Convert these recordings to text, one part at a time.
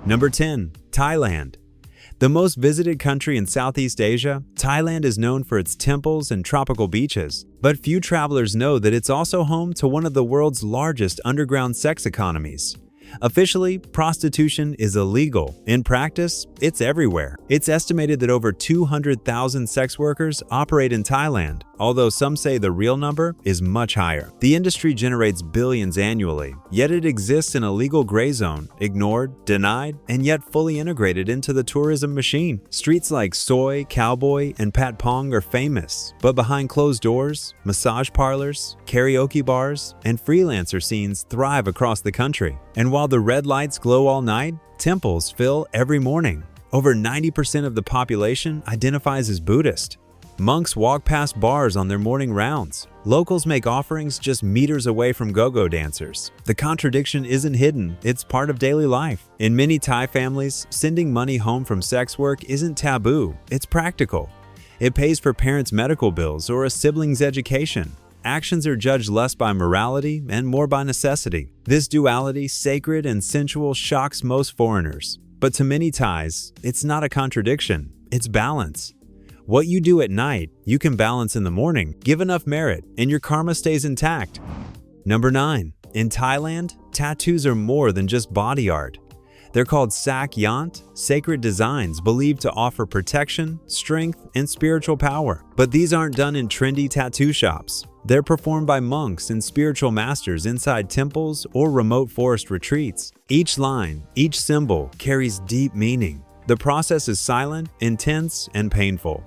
Number 10. Thailand. The most visited country in Southeast Asia, Thailand is known for its temples and tropical beaches. But few travelers know that it's also home to one of the world's largest underground sex economies. Officially, prostitution is illegal. In practice, it's everywhere. It's estimated that over 200,000 sex workers operate in Thailand, although some say the real number is much higher. The industry generates billions annually, yet it exists in a legal gray zone, ignored, denied, and yet fully integrated into the tourism machine. Streets like Soi, Cowboy, and Patpong are famous, but behind closed doors, massage parlors, karaoke bars, and freelancer scenes thrive across the country. And while the red lights glow all night, temples fill every morning. Over 90% of the population identifies as Buddhist. Monks walk past bars on their morning rounds. Locals make offerings just meters away from go-go dancers. The contradiction isn't hidden, it's part of daily life. In many Thai families, sending money home from sex work isn't taboo, it's practical. It pays for parents' medical bills or a sibling's education. Actions are judged less by morality and more by necessity. This duality, sacred and sensual, shocks most foreigners. But to many Thais, it's not a contradiction, it's balance. What you do at night, you can balance in the morning. Give enough merit, and your karma stays intact. Number 9. In Thailand, tattoos are more than just body art. They're called sak yant, sacred designs believed to offer protection, strength, and spiritual power. But these aren't done in trendy tattoo shops. They're performed by monks and spiritual masters inside temples or remote forest retreats. Each line, each symbol carries deep meaning. The process is silent, intense, and painful.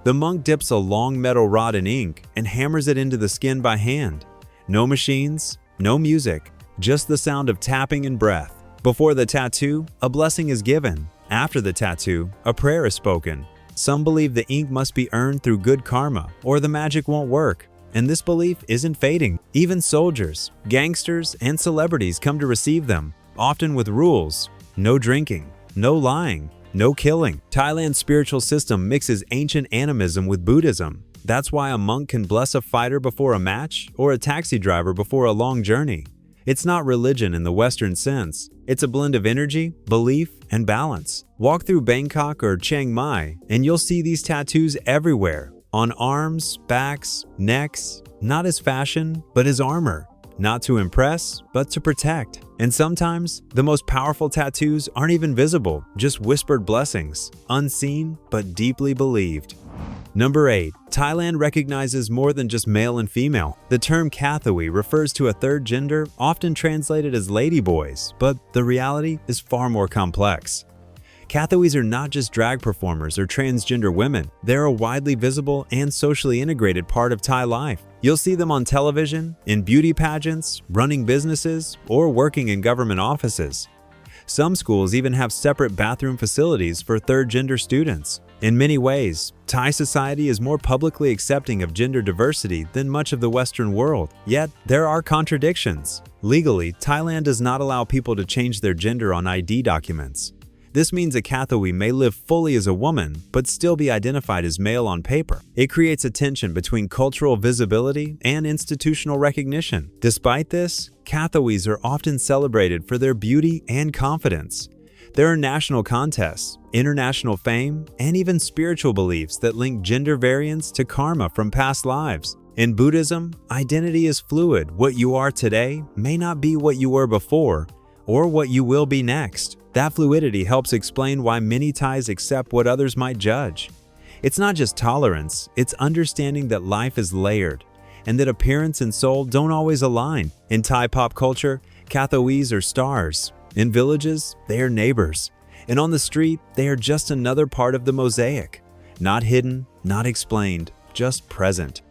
The monk dips a long metal rod in ink and hammers it into the skin by hand. No machines, no music, just the sound of tapping and breath. Before the tattoo, a blessing is given. After the tattoo, a prayer is spoken. Some believe the ink must be earned through good karma or the magic won't work. And this belief isn't fading. Even soldiers, gangsters, and celebrities come to receive them, often with rules: no drinking, no lying, no killing. Thailand's spiritual system mixes ancient animism with Buddhism. That's why a monk can bless a fighter before a match or a taxi driver before a long journey. It's not religion in the Western sense. It's a blend of energy, belief, and balance. Walk through Bangkok or Chiang Mai, and you'll see these tattoos everywhere. On arms, backs, necks, not as fashion, but as armor. Not to impress, but to protect. And sometimes, the most powerful tattoos aren't even visible, just whispered blessings, unseen but deeply believed. Number 8. Thailand recognizes more than just male and female. The term Kathoey refers to a third gender, often translated as ladyboys, but the reality is far more complex. Kathoeys are not just drag performers or transgender women. They're a widely visible and socially integrated part of Thai life. You'll see them on television, in beauty pageants, running businesses, or working in government offices. Some schools even have separate bathroom facilities for third-gender students. In many ways, Thai society is more publicly accepting of gender diversity than much of the Western world. Yet, there are contradictions. Legally, Thailand does not allow people to change their gender on ID documents. This means a Kathoey may live fully as a woman, but still be identified as male on paper. It creates a tension between cultural visibility and institutional recognition. Despite this, Kathoeys are often celebrated for their beauty and confidence. There are national contests, international fame, and even spiritual beliefs that link gender variance to karma from past lives. In Buddhism, identity is fluid. What you are today may not be what you were before, or what you will be next. That fluidity helps explain why many Thais accept what others might judge. It's not just tolerance, it's understanding that life is layered, and that appearance and soul don't always align. In Thai pop culture, Kathoeys are stars. In villages, they are neighbors. And on the street, they are just another part of the mosaic. Not hidden, not explained, just present.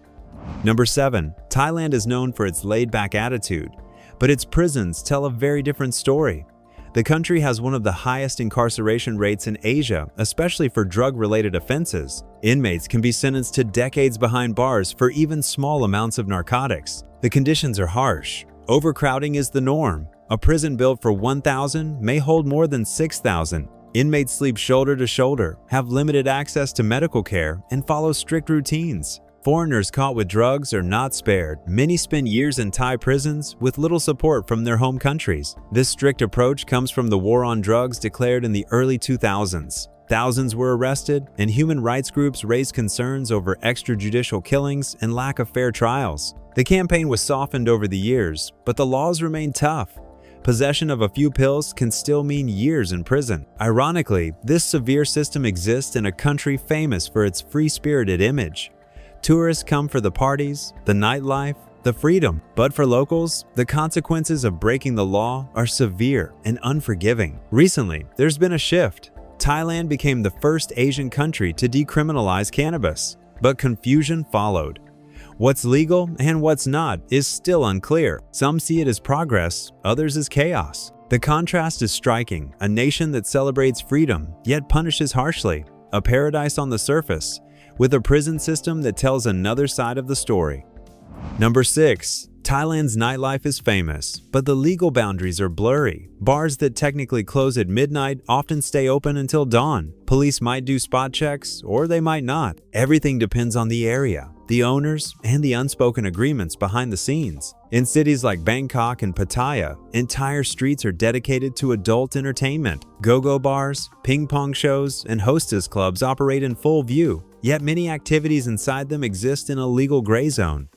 Number 7. Thailand is known for its laid-back attitude, but its prisons tell a very different story. The country has one of the highest incarceration rates in Asia, especially for drug-related offenses. Inmates can be sentenced to decades behind bars for even small amounts of narcotics. The conditions are harsh. Overcrowding is the norm. A prison built for 1,000 may hold more than 6,000. Inmates sleep shoulder to shoulder, have limited access to medical care, and follow strict routines. Foreigners caught with drugs are not spared. Many spend years in Thai prisons with little support from their home countries. This strict approach comes from the war on drugs declared in the early 2000s. Thousands were arrested, and human rights groups raised concerns over extrajudicial killings and lack of fair trials. The campaign was softened over the years, but the laws remain tough. Possession of a few pills can still mean years in prison. Ironically, this severe system exists in a country famous for its free-spirited image. Tourists come for the parties, the nightlife, the freedom. But for locals, the consequences of breaking the law are severe and unforgiving. Recently, there's been a shift. Thailand became the first Asian country to decriminalize cannabis, but confusion followed. What's legal and what's not is still unclear. Some see it as progress, others as chaos. The contrast is striking: a nation that celebrates freedom yet punishes harshly, a paradise on the surface, with a prison system that tells another side of the story. Number 6. Thailand's nightlife is famous, but the legal boundaries are blurry. Bars that technically close at midnight often stay open until dawn. Police might do spot checks, or they might not. Everything depends on the area, the owners, and the unspoken agreements behind the scenes. In cities like Bangkok and Pattaya, entire streets are dedicated to adult entertainment. Go-go bars, ping pong shows, and hostess clubs operate in full view, yet many activities inside them exist in a legal gray zone.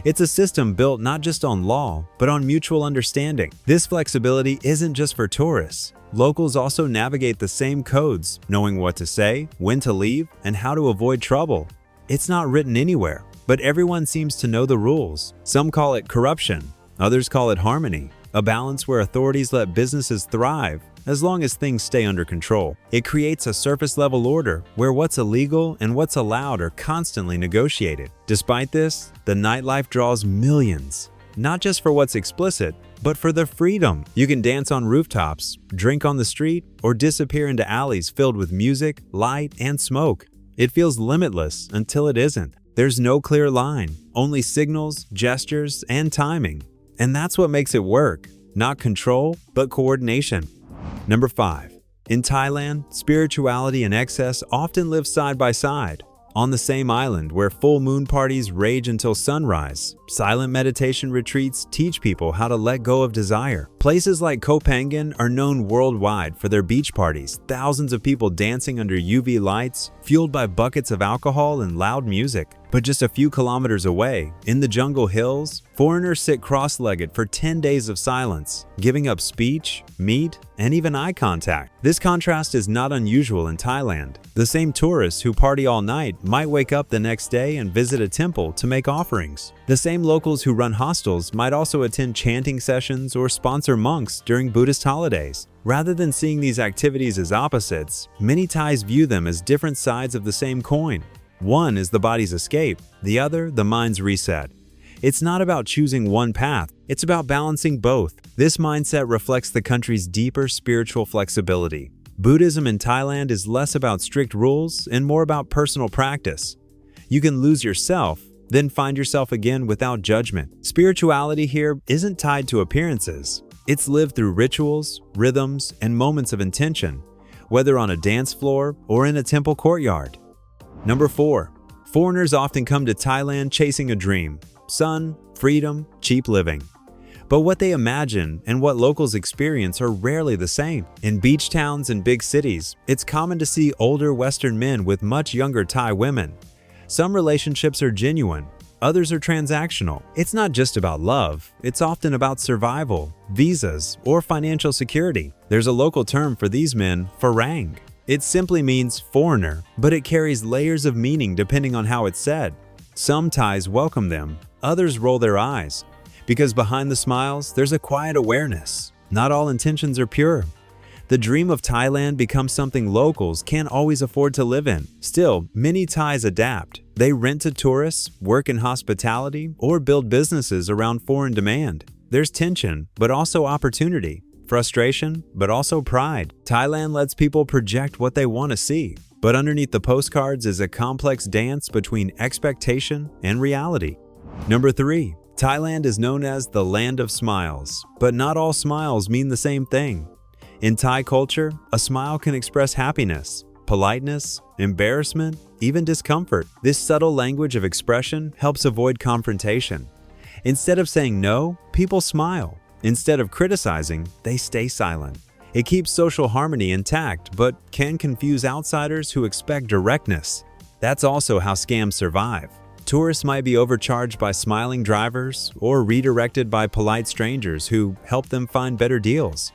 It's a system built not just on law, but on mutual understanding. This flexibility isn't just for tourists. Locals also navigate the same codes, knowing what to say, when to leave, and how to avoid trouble. It's not written anywhere, but everyone seems to know the rules. Some call it corruption, others call it harmony, a balance where authorities let businesses thrive as long as things stay under control. It creates a surface-level order where what's illegal and what's allowed are constantly negotiated. Despite this, the nightlife draws millions, not just for what's explicit, but for the freedom. You can dance on rooftops, drink on the street, or disappear into alleys filled with music, light, and smoke. It feels limitless until it isn't. There's no clear line, only signals, gestures, and timing. And that's what makes it work. Not control, but coordination. Number 5. In Thailand, spirituality and excess often live side by side. On the same island where full moon parties rage until sunrise, silent meditation retreats teach people how to let go of desire. Places like Koh Phangan are known worldwide for their beach parties, thousands of people dancing under UV lights, fueled by buckets of alcohol and loud music. But just a few kilometers away, in the jungle hills, foreigners sit cross-legged for 10 days of silence, giving up speech, meat, and even eye contact. This contrast is not unusual in Thailand. The same tourists who party all night might wake up the next day and visit a temple to make offerings. The same locals who run hostels might also attend chanting sessions or sponsor monks during Buddhist holidays. Rather than seeing these activities as opposites, many Thais view them as different sides of the same coin. One is the body's escape, the other the mind's reset. It's not about choosing one path, it's about balancing both. This mindset reflects the country's deeper spiritual flexibility. Buddhism in Thailand is less about strict rules and more about personal practice. You can lose yourself, then find yourself again without judgment. Spirituality here isn't tied to appearances. It's lived through rituals, rhythms, and moments of intention, whether on a dance floor or in a temple courtyard. Number 4. Foreigners often come to Thailand chasing a dream: sun, freedom, cheap living. But what they imagine and what locals experience are rarely the same. In beach towns and big cities, it's common to see older Western men with much younger Thai women. Some relationships are genuine, others are transactional. It's not just about love, it's often about survival, visas, or financial security. There's a local term for these men: farang. It simply means foreigner, but it carries layers of meaning depending on how it's said. Some Thais welcome them, others roll their eyes. Because behind the smiles, there's a quiet awareness. Not all intentions are pure. The dream of Thailand becomes something locals can't always afford to live in. Still, many Thais adapt. They rent to tourists, work in hospitality, or build businesses around foreign demand. There's tension, but also opportunity. Frustration, but also pride. Thailand lets people project what they want to see, but underneath the postcards is a complex dance between expectation and reality. Number 3. Thailand is known as the land of smiles, but not all smiles mean the same thing. In Thai culture, a smile can express happiness, politeness, embarrassment, even discomfort. This subtle language of expression helps avoid confrontation. Instead of saying no, people smile. Instead of criticizing, they stay silent. It keeps social harmony intact, but can confuse outsiders who expect directness. That's also how scams survive. Tourists might be overcharged by smiling drivers or redirected by polite strangers who help them find better deals.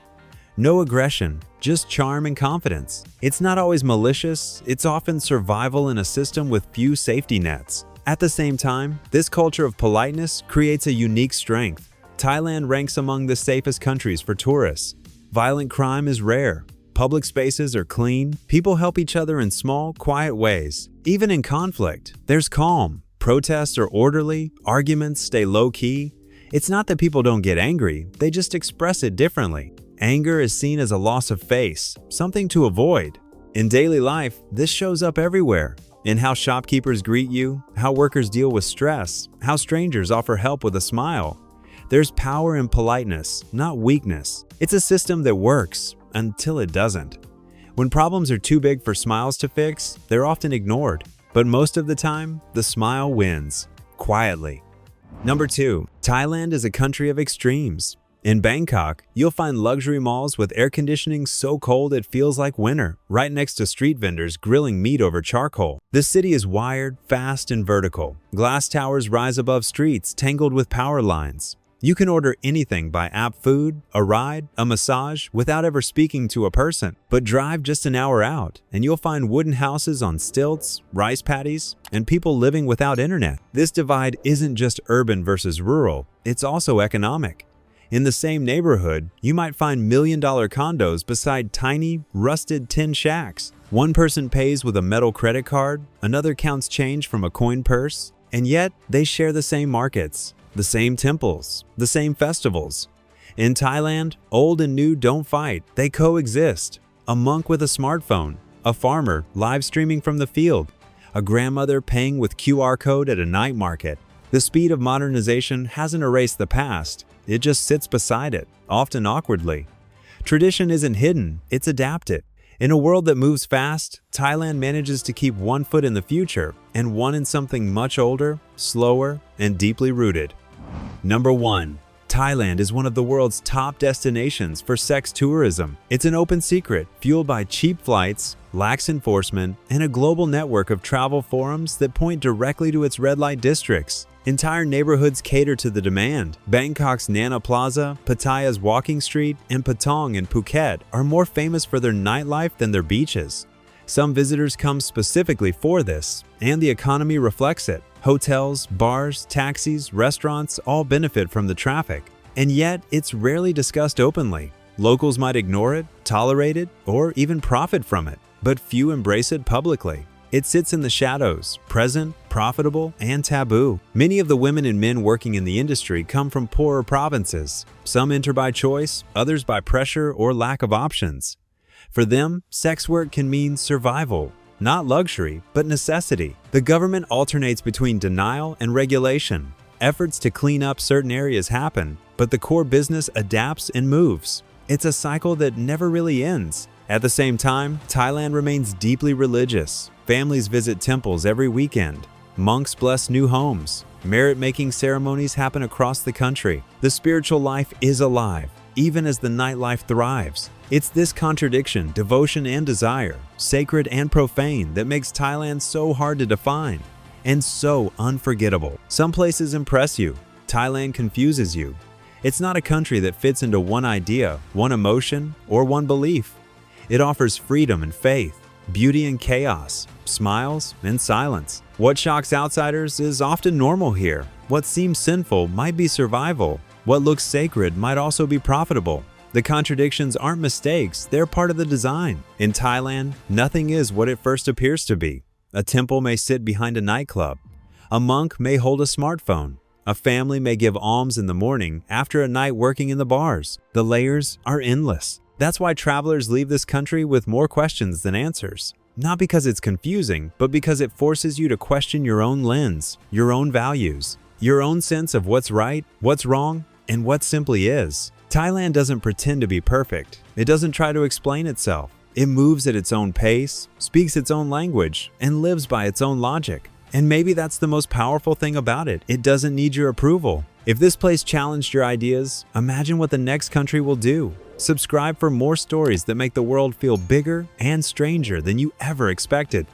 No aggression, just charm and confidence. It's not always malicious, it's often survival in a system with few safety nets. At the same time, this culture of politeness creates a unique strength. Thailand ranks among the safest countries for tourists. Violent crime is rare. Public spaces are clean. People help each other in small, quiet ways. Even in conflict, there's calm. Protests are orderly. Arguments stay low-key. It's not that people don't get angry, they just express it differently. Anger is seen as a loss of face, something to avoid. In daily life, this shows up everywhere. In how shopkeepers greet you, how workers deal with stress, how strangers offer help with a smile. There's power in politeness, not weakness. It's a system that works until it doesn't. When problems are too big for smiles to fix, they're often ignored. But most of the time, the smile wins, quietly. Number 2. Thailand is a country of extremes. In Bangkok, you'll find luxury malls with air conditioning so cold it feels like winter, right next to street vendors grilling meat over charcoal. The city is wired, fast, and vertical. Glass towers rise above streets tangled with power lines. You can order anything by app food, a ride, a massage, without ever speaking to a person. But drive just an hour out, and you'll find wooden houses on stilts, rice paddies, and people living without internet. This divide isn't just urban versus rural, it's also economic. In the same neighborhood, you might find million-dollar condos beside tiny, rusted tin shacks. One person pays with a metal credit card, another counts change from a coin purse, and yet they share the same markets, the same temples, the same festivals. In Thailand, old and new don't fight, they coexist. A monk with a smartphone, a farmer live streaming from the field, a grandmother paying with QR code at a night market. The speed of modernization hasn't erased the past, it just sits beside it, often awkwardly. Tradition isn't hidden, it's adapted. In a world that moves fast, Thailand manages to keep one foot in the future and one in something much older, slower, and deeply rooted. Number 1. Thailand is one of the world's top destinations for sex tourism. It's an open secret, fueled by cheap flights, lax enforcement, and a global network of travel forums that point directly to its red light districts. Entire neighborhoods cater to the demand. Bangkok's Nana Plaza, Pattaya's Walking Street, and Patong in Phuket are more famous for their nightlife than their beaches. Some visitors come specifically for this, and the economy reflects it. Hotels, bars, taxis, restaurants all benefit from the traffic. And yet, it's rarely discussed openly. Locals might ignore it, tolerate it, or even profit from it, but few embrace it publicly. It sits in the shadows, present, profitable, and taboo. Many of the women and men working in the industry come from poorer provinces. Some enter by choice, others by pressure or lack of options. For them, sex work can mean survival, not luxury, but necessity. The government alternates between denial and regulation. Efforts to clean up certain areas happen, but the core business adapts and moves. It's a cycle that never really ends. At the same time, Thailand remains deeply religious. Families visit temples every weekend. Monks bless new homes. Merit-making ceremonies happen across the country. The spiritual life is alive, even as the nightlife thrives. It's this contradiction, devotion and desire, sacred and profane, that makes Thailand so hard to define and so unforgettable. Some places impress you. Thailand confuses you. It's not a country that fits into one idea, one emotion, or one belief. It offers freedom and faith, beauty and chaos, smiles and silence. What shocks outsiders is often normal here. What seems sinful might be survival. What looks sacred might also be profitable. The contradictions aren't mistakes, they're part of the design. In Thailand, nothing is what it first appears to be. A temple may sit behind a nightclub. A monk may hold a smartphone. A family may give alms in the morning after a night working in the bars. The layers are endless. That's why travelers leave this country with more questions than answers. Not because it's confusing, but because it forces you to question your own lens, your own values, your own sense of what's right, what's wrong, and what simply is. Thailand doesn't pretend to be perfect. It doesn't try to explain itself. It moves at its own pace, speaks its own language, and lives by its own logic. And maybe that's the most powerful thing about it. It doesn't need your approval. If this place challenged your ideas, imagine what the next country will do. Subscribe for more stories that make the world feel bigger and stranger than you ever expected.